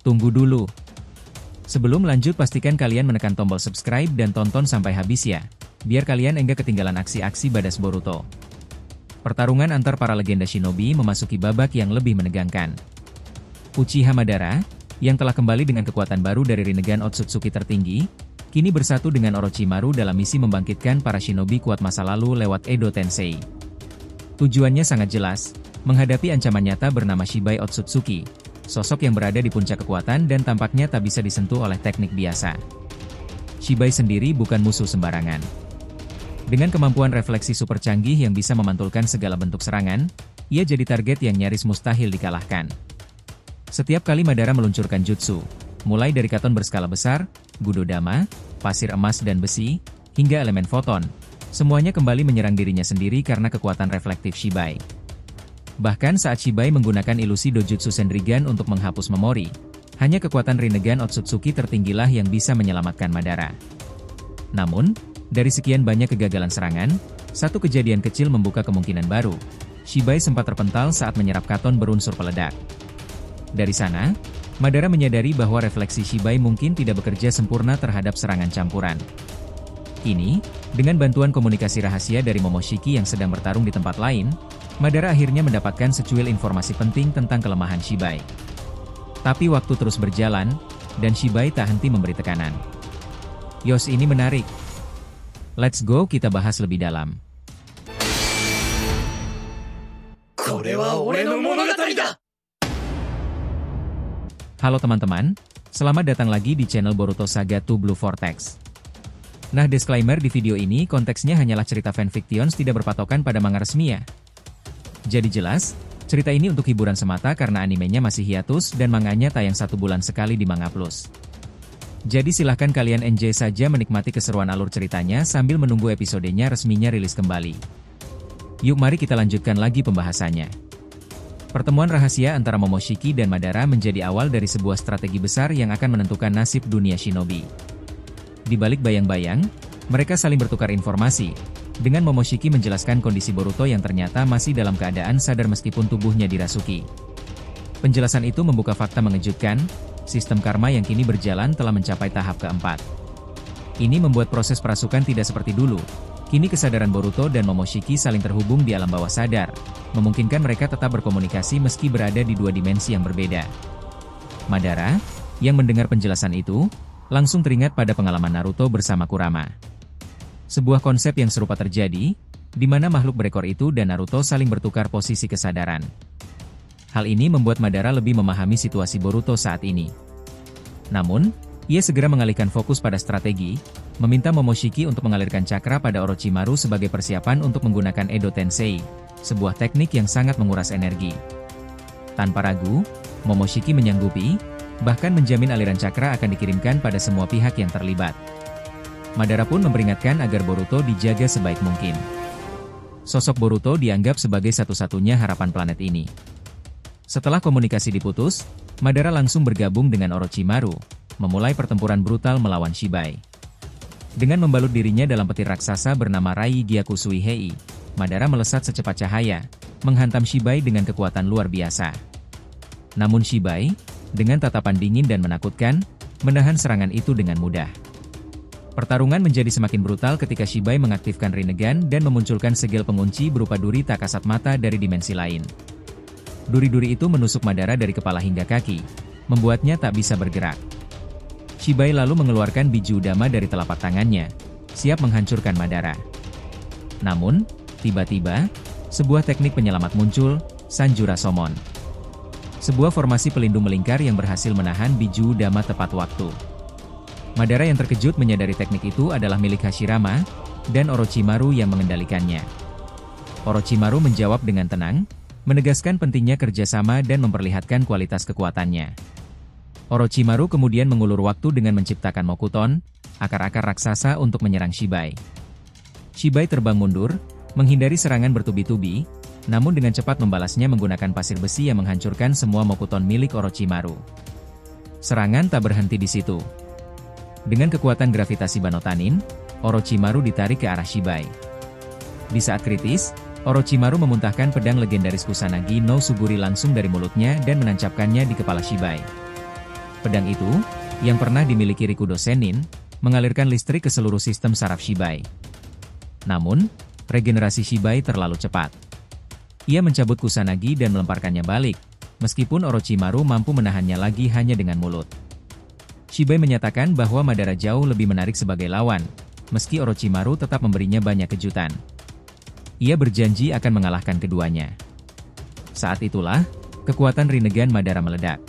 Tunggu dulu. Sebelum lanjut pastikan kalian menekan tombol subscribe dan tonton sampai habis ya, biar kalian enggak ketinggalan aksi-aksi badas Boruto. Pertarungan antar para legenda shinobi memasuki babak yang lebih menegangkan. Uchiha Madara, yang telah kembali dengan kekuatan baru dari Rinnegan Otsutsuki tertinggi, kini bersatu dengan Orochimaru dalam misi membangkitkan para shinobi kuat masa lalu lewat Edo Tensei. Tujuannya sangat jelas, menghadapi ancaman nyata bernama Shibai Otsutsuki, sosok yang berada di puncak kekuatan dan tampaknya tak bisa disentuh oleh teknik biasa. Shibai sendiri bukan musuh sembarangan. Dengan kemampuan refleksi super canggih yang bisa memantulkan segala bentuk serangan, ia jadi target yang nyaris mustahil dikalahkan. Setiap kali Madara meluncurkan jutsu, mulai dari katon berskala besar, Gudodama, pasir emas dan besi, hingga elemen foton, semuanya kembali menyerang dirinya sendiri karena kekuatan reflektif Shibai. Bahkan saat Shibai menggunakan ilusi Dojutsu Senrigan untuk menghapus memori, hanya kekuatan Rinnegan Otsutsuki tertinggilah yang bisa menyelamatkan Madara. Namun, dari sekian banyak kegagalan serangan, satu kejadian kecil membuka kemungkinan baru. Shibai sempat terpental saat menyerap katon berunsur peledak. Dari sana, Madara menyadari bahwa refleksi Shibai mungkin tidak bekerja sempurna terhadap serangan campuran. Kini, dengan bantuan komunikasi rahasia dari Momoshiki yang sedang bertarung di tempat lain, Madara akhirnya mendapatkan secuil informasi penting tentang kelemahan Shibai. Tapi waktu terus berjalan, dan Shibai tak henti memberi tekanan. Yos, ini menarik. Let's go, kita bahas lebih dalam. Halo teman-teman, selamat datang lagi di channel Boruto Saga to Blue Vortex. Nah, disclaimer di video ini konteksnya hanyalah cerita fanfictions tidak berpatokan pada manga resmi ya. Jadi jelas, cerita ini untuk hiburan semata karena animenya masih hiatus dan manganya tayang 1 bulan sekali di Manga Plus. Jadi silahkan kalian enjoy saja menikmati keseruan alur ceritanya sambil menunggu episodenya resminya rilis kembali. Yuk mari kita lanjutkan lagi pembahasannya. Pertemuan rahasia antara Momoshiki dan Madara menjadi awal dari sebuah strategi besar yang akan menentukan nasib dunia shinobi. Di balik bayang-bayang, mereka saling bertukar informasi, dengan Momoshiki menjelaskan kondisi Boruto yang ternyata masih dalam keadaan sadar meskipun tubuhnya dirasuki. Penjelasan itu membuka fakta mengejutkan, sistem karma yang kini berjalan telah mencapai tahap keempat. Ini membuat proses perasukan tidak seperti dulu. Kini kesadaran Boruto dan Momoshiki saling terhubung di alam bawah sadar, memungkinkan mereka tetap berkomunikasi meski berada di 2 dimensi yang berbeda. Madara, yang mendengar penjelasan itu, langsung teringat pada pengalaman Naruto bersama Kurama. Sebuah konsep yang serupa terjadi, di mana makhluk berekor itu dan Naruto saling bertukar posisi kesadaran. Hal ini membuat Madara lebih memahami situasi Boruto saat ini. Namun, ia segera mengalihkan fokus pada strategi, meminta Momoshiki untuk mengalirkan cakra pada Orochimaru sebagai persiapan untuk menggunakan Edo Tensei, sebuah teknik yang sangat menguras energi. Tanpa ragu, Momoshiki menyanggupi, bahkan menjamin aliran cakra akan dikirimkan pada semua pihak yang terlibat. Madara pun memperingatkan agar Boruto dijaga sebaik mungkin. Sosok Boruto dianggap sebagai satu-satunya harapan planet ini. Setelah komunikasi diputus, Madara langsung bergabung dengan Orochimaru, memulai pertempuran brutal melawan Shibai. Dengan membalut dirinya dalam petir raksasa bernama Rai Gyaku Suihei, Madara melesat secepat cahaya, menghantam Shibai dengan kekuatan luar biasa. Namun Shibai, dengan tatapan dingin dan menakutkan, menahan serangan itu dengan mudah. Pertarungan menjadi semakin brutal ketika Shibai mengaktifkan Rinnegan dan memunculkan segel pengunci berupa duri tak kasat mata dari dimensi lain. Duri-duri itu menusuk Madara dari kepala hingga kaki, membuatnya tak bisa bergerak. Shibai lalu mengeluarkan biju Dama dari telapak tangannya, siap menghancurkan Madara. Namun, tiba-tiba, sebuah teknik penyelamat muncul, Sanjura Somon. Sebuah formasi pelindung melingkar yang berhasil menahan biju Dama tepat waktu. Madara yang terkejut menyadari teknik itu adalah milik Hashirama, dan Orochimaru yang mengendalikannya. Orochimaru menjawab dengan tenang, menegaskan pentingnya kerjasama dan memperlihatkan kualitas kekuatannya. Orochimaru kemudian mengulur waktu dengan menciptakan Mokuton, akar-akar raksasa untuk menyerang Shibai. Shibai terbang mundur, menghindari serangan bertubi-tubi, namun dengan cepat membalasnya menggunakan pasir besi yang menghancurkan semua Mokuton milik Orochimaru. Serangan tak berhenti di situ. Dengan kekuatan gravitasi Banotanin, Orochimaru ditarik ke arah Shibai. Di saat kritis, Orochimaru memuntahkan pedang legendaris Kusanagi no Suguri langsung dari mulutnya dan menancapkannya di kepala Shibai. Pedang itu, yang pernah dimiliki Rikudo Sennin, mengalirkan listrik ke seluruh sistem saraf Shibai. Namun, regenerasi Shibai terlalu cepat. Ia mencabut Kusanagi dan melemparkannya balik, meskipun Orochimaru mampu menahannya lagi hanya dengan mulut. Shibai menyatakan bahwa Madara jauh lebih menarik sebagai lawan, meski Orochimaru tetap memberinya banyak kejutan. Ia berjanji akan mengalahkan keduanya. Saat itulah, kekuatan Rinnegan Madara meledak.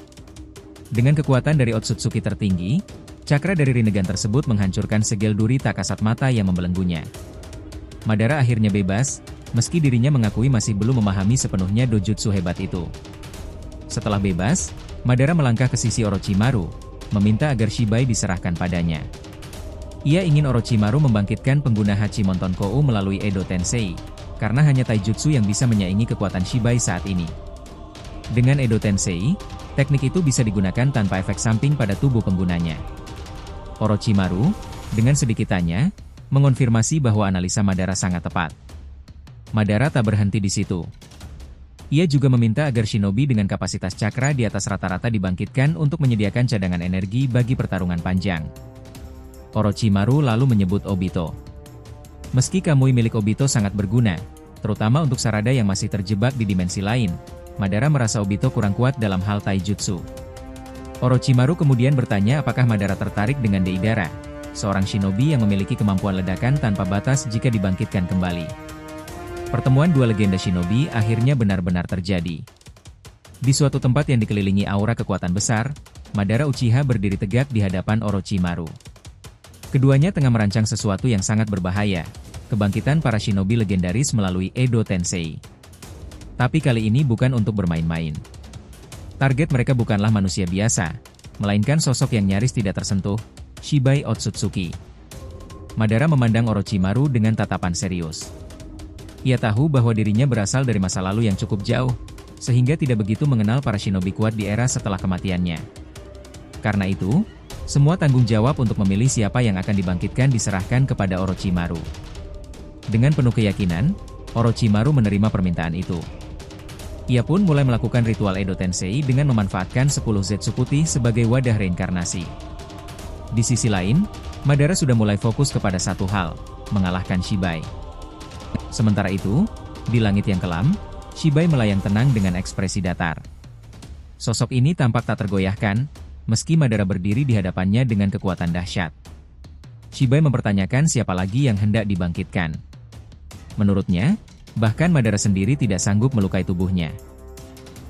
Dengan kekuatan dari Otsutsuki tertinggi, cakra dari Rinnegan tersebut menghancurkan segel duri tak kasat mata yang membelenggunya. Madara akhirnya bebas, meski dirinya mengakui masih belum memahami sepenuhnya dojutsu hebat itu. Setelah bebas, Madara melangkah ke sisi Orochimaru, meminta agar Shibai diserahkan padanya. Ia ingin Orochimaru membangkitkan pengguna Hachimonton Kou melalui Edo Tensei, karena hanya taijutsu yang bisa menyaingi kekuatan Shibai saat ini. Dengan Edo Tensei, teknik itu bisa digunakan tanpa efek samping pada tubuh penggunanya. Orochimaru, dengan sedikit tanya, mengonfirmasi bahwa analisa Madara sangat tepat. Madara tak berhenti di situ. Ia juga meminta agar shinobi dengan kapasitas cakra di atas rata-rata dibangkitkan untuk menyediakan cadangan energi bagi pertarungan panjang. Orochimaru lalu menyebut Obito. Meski Kamui milik Obito sangat berguna, terutama untuk Sarada yang masih terjebak di dimensi lain, Madara merasa Obito kurang kuat dalam hal taijutsu. Orochimaru kemudian bertanya apakah Madara tertarik dengan Deidara, seorang shinobi yang memiliki kemampuan ledakan tanpa batas jika dibangkitkan kembali. Pertemuan dua legenda shinobi akhirnya benar-benar terjadi. Di suatu tempat yang dikelilingi aura kekuatan besar, Madara Uchiha berdiri tegak di hadapan Orochimaru. Keduanya tengah merancang sesuatu yang sangat berbahaya, kebangkitan para shinobi legendaris melalui Edo Tensei. Tapi kali ini bukan untuk bermain-main. Target mereka bukanlah manusia biasa, melainkan sosok yang nyaris tidak tersentuh, Shibai Otsutsuki. Madara memandang Orochimaru dengan tatapan serius. Ia tahu bahwa dirinya berasal dari masa lalu yang cukup jauh, sehingga tidak begitu mengenal para shinobi kuat di era setelah kematiannya. Karena itu, semua tanggung jawab untuk memilih siapa yang akan dibangkitkan diserahkan kepada Orochimaru. Dengan penuh keyakinan, Orochimaru menerima permintaan itu. Ia pun mulai melakukan ritual Edo Tensei dengan memanfaatkan 10 Zetsu putih sebagai wadah reinkarnasi. Di sisi lain, Madara sudah mulai fokus kepada satu hal, mengalahkan Shibai. Sementara itu, di langit yang kelam, Shibai melayang tenang dengan ekspresi datar. Sosok ini tampak tak tergoyahkan, meski Madara berdiri di hadapannya dengan kekuatan dahsyat. Shibai mempertanyakan siapa lagi yang hendak dibangkitkan. Menurutnya, bahkan Madara sendiri tidak sanggup melukai tubuhnya.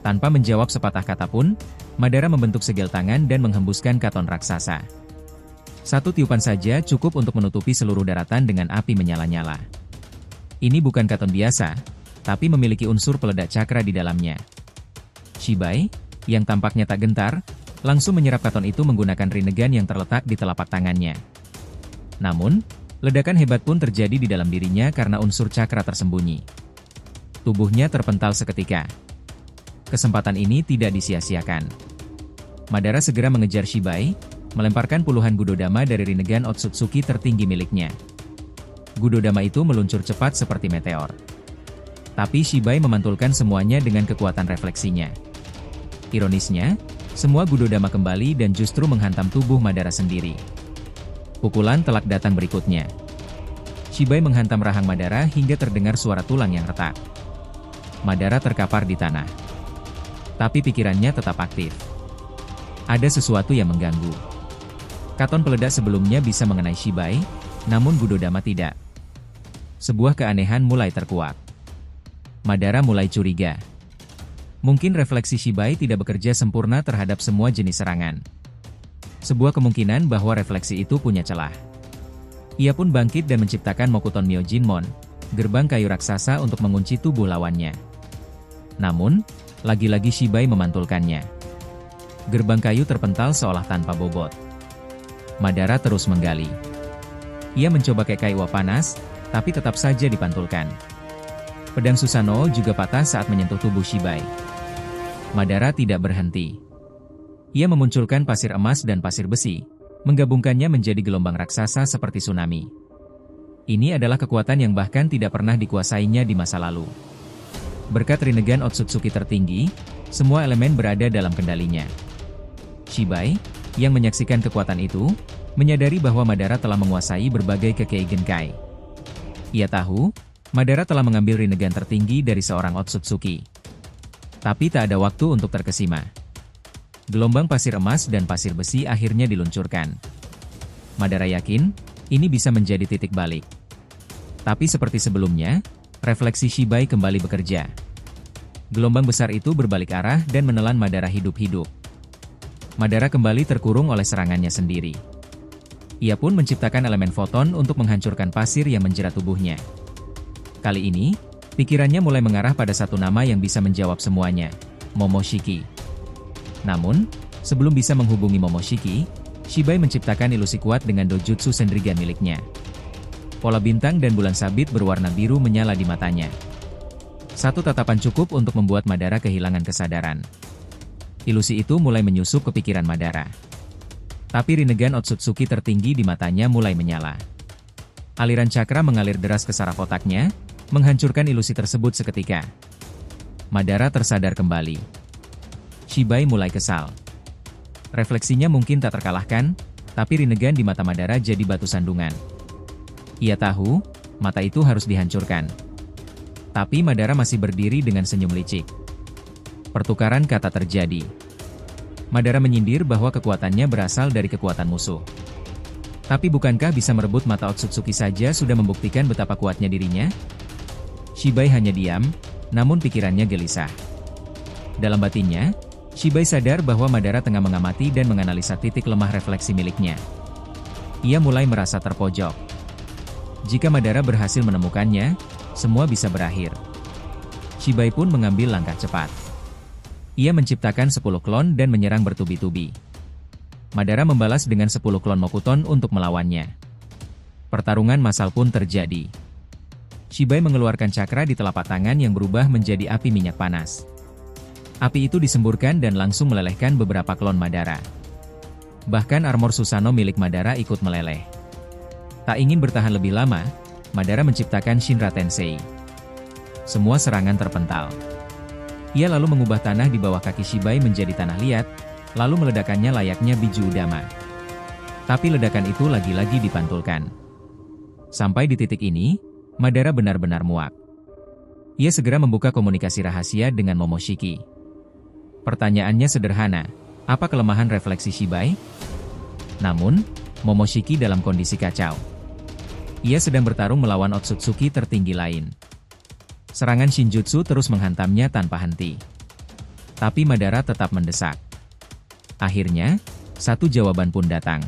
Tanpa menjawab sepatah kata pun, Madara membentuk segel tangan dan menghembuskan katon raksasa. Satu tiupan saja cukup untuk menutupi seluruh daratan dengan api menyala-nyala. Ini bukan katon biasa, tapi memiliki unsur peledak cakra di dalamnya. Shibai, yang tampaknya tak gentar, langsung menyerap katon itu menggunakan Rinnegan yang terletak di telapak tangannya. Namun, ledakan hebat pun terjadi di dalam dirinya karena unsur cakra tersembunyi. Tubuhnya terpental seketika. Kesempatan ini tidak disia-siakan. Madara segera mengejar Shibai, melemparkan puluhan Gudodama dari Rinnegan Otsutsuki tertinggi miliknya. Gudodama itu meluncur cepat seperti meteor. Tapi Shibai memantulkan semuanya dengan kekuatan refleksinya. Ironisnya, semua Gudodama kembali dan justru menghantam tubuh Madara sendiri. Pukulan telak datang berikutnya. Shibai menghantam rahang Madara hingga terdengar suara tulang yang retak. Madara terkapar di tanah. Tapi pikirannya tetap aktif. Ada sesuatu yang mengganggu. Katon peledak sebelumnya bisa mengenai Shibai, namun Gudodama tidak. Sebuah keanehan mulai terkuak. Madara mulai curiga. Mungkin refleksi Shibai tidak bekerja sempurna terhadap semua jenis serangan. Sebuah kemungkinan bahwa refleksi itu punya celah. Ia pun bangkit dan menciptakan Mokuton Myojinmon, gerbang kayu raksasa untuk mengunci tubuh lawannya. Namun, lagi-lagi Shibai memantulkannya. Gerbang kayu terpental seolah tanpa bobot. Madara terus menggali. Ia mencoba kekai uap panas, tapi tetap saja dipantulkan. Pedang Susanoo juga patah saat menyentuh tubuh Shibai. Madara tidak berhenti. Ia memunculkan pasir emas dan pasir besi, menggabungkannya menjadi gelombang raksasa seperti tsunami. Ini adalah kekuatan yang bahkan tidak pernah dikuasainya di masa lalu. Berkat Rinnegan Otsutsuki tertinggi, semua elemen berada dalam kendalinya. Shibai, yang menyaksikan kekuatan itu, menyadari bahwa Madara telah menguasai berbagai Kekkei Genkai. Ia tahu, Madara telah mengambil Rinnegan tertinggi dari seorang Otsutsuki. Tapi tak ada waktu untuk terkesima. Gelombang pasir emas dan pasir besi akhirnya diluncurkan. Madara yakin, ini bisa menjadi titik balik. Tapi seperti sebelumnya, refleksi Shibai kembali bekerja. Gelombang besar itu berbalik arah dan menelan Madara hidup-hidup. Madara kembali terkurung oleh serangannya sendiri. Ia pun menciptakan elemen foton untuk menghancurkan pasir yang menjerat tubuhnya. Kali ini, pikirannya mulai mengarah pada satu nama yang bisa menjawab semuanya, Momoshiki. Namun, sebelum bisa menghubungi Momoshiki, Shibai menciptakan ilusi kuat dengan dojutsu Sendrigan miliknya. Pola bintang dan bulan sabit berwarna biru menyala di matanya. Satu tatapan cukup untuk membuat Madara kehilangan kesadaran. Ilusi itu mulai menyusup ke pikiran Madara. Tapi Rinnegan Otsutsuki tertinggi di matanya mulai menyala. Aliran cakra mengalir deras ke saraf otaknya, menghancurkan ilusi tersebut seketika. Madara tersadar kembali. Shibai mulai kesal. Refleksinya mungkin tak terkalahkan, tapi Rinnegan di mata Madara jadi batu sandungan. Ia tahu, mata itu harus dihancurkan. Tapi Madara masih berdiri dengan senyum licik. Pertukaran kata terjadi. Madara menyindir bahwa kekuatannya berasal dari kekuatan musuh. Tapi bukankah bisa merebut mata Otsutsuki saja sudah membuktikan betapa kuatnya dirinya? Shibai hanya diam, namun pikirannya gelisah. Dalam batinnya, Shibai sadar bahwa Madara tengah mengamati dan menganalisa titik lemah refleksi miliknya. Ia mulai merasa terpojok. Jika Madara berhasil menemukannya, semua bisa berakhir. Shibai pun mengambil langkah cepat. Ia menciptakan 10 klon dan menyerang bertubi-tubi. Madara membalas dengan 10 klon Mokuton untuk melawannya. Pertarungan massal pun terjadi. Shibai mengeluarkan cakra di telapak tangan yang berubah menjadi api minyak panas. Api itu disemburkan dan langsung melelehkan beberapa klon Madara. Bahkan armor Susanoo milik Madara ikut meleleh. Tak ingin bertahan lebih lama, Madara menciptakan Shinra Tensei. Semua serangan terpental. Ia lalu mengubah tanah di bawah kaki Shibai menjadi tanah liat, lalu meledakkannya layaknya biju udama. Tapi ledakan itu lagi-lagi dipantulkan. Sampai di titik ini, Madara benar-benar muak. Ia segera membuka komunikasi rahasia dengan Momoshiki. Pertanyaannya sederhana, apa kelemahan refleksi Shibai? Namun, Momoshiki dalam kondisi kacau. Ia sedang bertarung melawan Otsutsuki tertinggi lain. Serangan Shinjutsu terus menghantamnya tanpa henti. Tapi Madara tetap mendesak. Akhirnya, satu jawaban pun datang.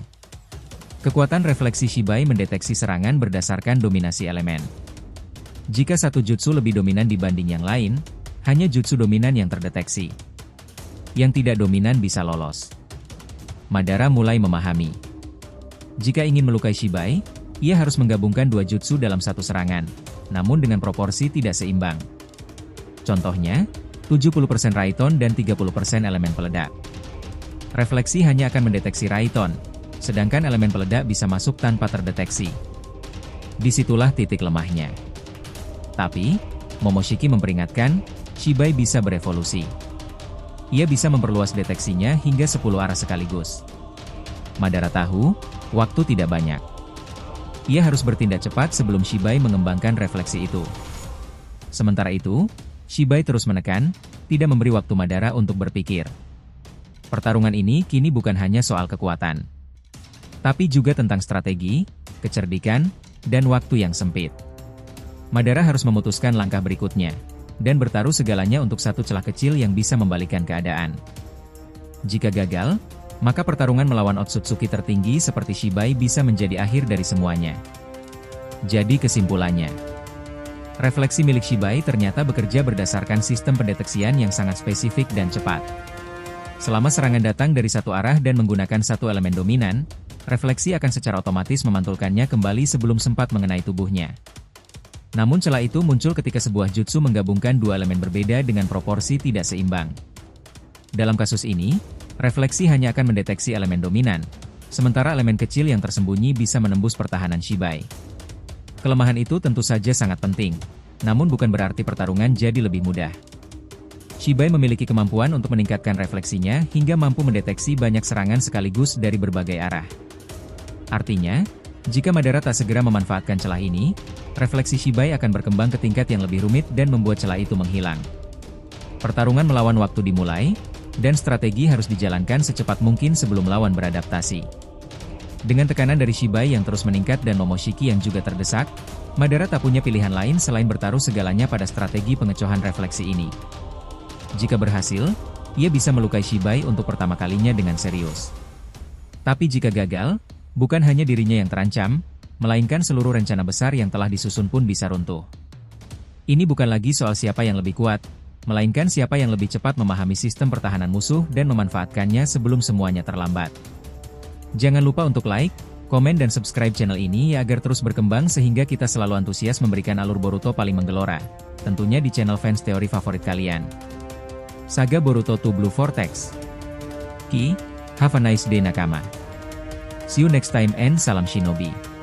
Kekuatan refleksi Shibai mendeteksi serangan berdasarkan dominasi elemen. Jika satu jutsu lebih dominan dibanding yang lain, hanya jutsu dominan yang terdeteksi. Yang tidak dominan bisa lolos. Madara mulai memahami. Jika ingin melukai Shibai, ia harus menggabungkan dua jutsu dalam satu serangan, namun dengan proporsi tidak seimbang. Contohnya, 70% Raiton dan 30% elemen peledak. Refleksi hanya akan mendeteksi Raiton, sedangkan elemen peledak bisa masuk tanpa terdeteksi. Disitulah titik lemahnya. Tapi, Momoshiki memperingatkan, Shibai bisa berevolusi. Ia bisa memperluas deteksinya hingga 10 arah sekaligus. Madara tahu, waktu tidak banyak. Ia harus bertindak cepat sebelum Shibai mengembangkan refleksi itu. Sementara itu, Shibai terus menekan, tidak memberi waktu Madara untuk berpikir. Pertarungan ini kini bukan hanya soal kekuatan, tapi juga tentang strategi, kecerdikan, dan waktu yang sempit. Madara harus memutuskan langkah berikutnya, dan bertaruh segalanya untuk satu celah kecil yang bisa membalikkan keadaan. Jika gagal, maka pertarungan melawan Otsutsuki tertinggi seperti Shibai bisa menjadi akhir dari semuanya. Jadi kesimpulannya, refleksi milik Shibai ternyata bekerja berdasarkan sistem pendeteksian yang sangat spesifik dan cepat. Selama serangan datang dari satu arah dan menggunakan satu elemen dominan, refleksi akan secara otomatis memantulkannya kembali sebelum sempat mengenai tubuhnya. Namun celah itu muncul ketika sebuah jutsu menggabungkan dua elemen berbeda dengan proporsi tidak seimbang. Dalam kasus ini, refleksi hanya akan mendeteksi elemen dominan, sementara elemen kecil yang tersembunyi bisa menembus pertahanan Shibai. Kelemahan itu tentu saja sangat penting, namun bukan berarti pertarungan jadi lebih mudah. Shibai memiliki kemampuan untuk meningkatkan refleksinya hingga mampu mendeteksi banyak serangan sekaligus dari berbagai arah. Artinya, jika Madara tak segera memanfaatkan celah ini, refleksi Shibai akan berkembang ke tingkat yang lebih rumit dan membuat celah itu menghilang. Pertarungan melawan waktu dimulai, dan strategi harus dijalankan secepat mungkin sebelum lawan beradaptasi. Dengan tekanan dari Shibai yang terus meningkat dan Momoshiki yang juga terdesak, Madara tak punya pilihan lain selain bertaruh segalanya pada strategi pengecohan refleksi ini. Jika berhasil, ia bisa melukai Shibai untuk pertama kalinya dengan serius. Tapi jika gagal, bukan hanya dirinya yang terancam, melainkan seluruh rencana besar yang telah disusun pun bisa runtuh. Ini bukan lagi soal siapa yang lebih kuat, melainkan siapa yang lebih cepat memahami sistem pertahanan musuh dan memanfaatkannya sebelum semuanya terlambat. Jangan lupa untuk like, komen dan subscribe channel ini agar terus berkembang sehingga kita selalu antusias memberikan alur Boruto paling menggelora, tentunya di channel fans teori favorit kalian. Saga Boruto 2 Blue Vortex. Have a nice day nakama. See you next time and salam shinobi.